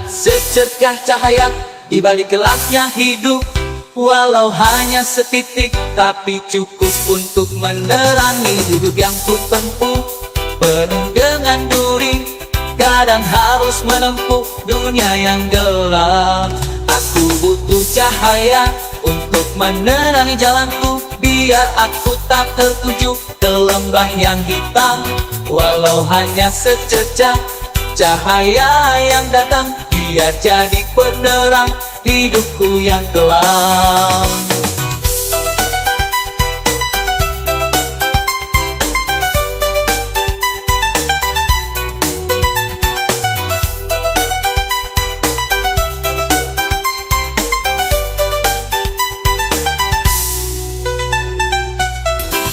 secercah cahaya di balik gelapnya hidup. Walau hanya setitik, tapi cukup untuk menerangi hidup yang ku tempuh. Penuh dengan duri, kadang harus menempuh dunia yang gelap. Aku butuh cahaya untuk menerangi jalanku, biar aku tak tertuju ke lembah yang hitam. Walau hanya secercah cahaya yang datang, biar jadi penerang hidupku yang kelam.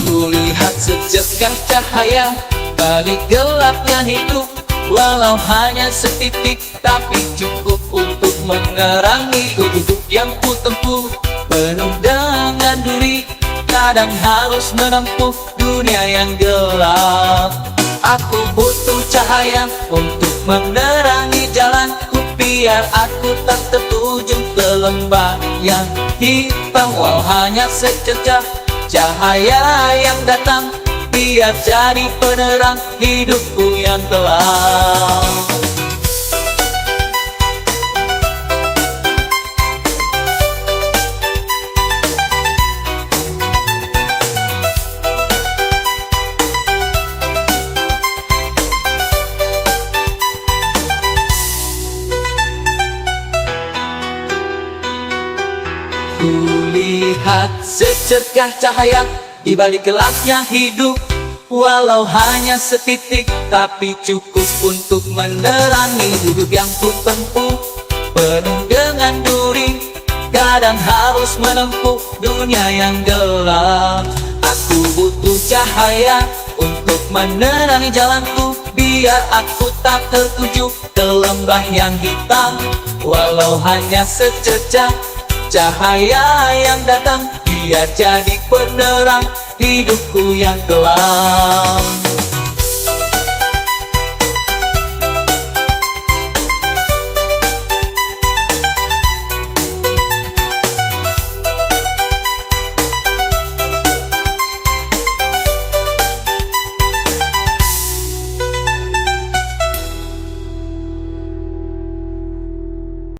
Kulihat secercah cahaya balik gelapnya hidup. Walau hanya setitik, tapi cukup untuk menerangi hidup yang ku tempuh. Penuh dengan duri, kadang harus menempuh dunia yang gelap. Aku butuh cahaya untuk menerangi jalanku, biar aku tak tertuju ke lembah yang hitam. Walau hanya secercah cahaya yang datang, biar jadi penerang hidupku yang kelam. Kulihat secercah cahaya di balik gelapnya hidup. Walau hanya setitik, tapi cukup untuk menerangi hidup yang ku tempuh. Penuh dengan duri, kadang harus menempuh dunia yang gelap. Aku butuh cahaya untuk menerangi jalanku, biar aku tak tertuju ke lembah yang hitam. Walau hanya secercah cahaya yang datang, biar jadi penerang hidupku yang kelam.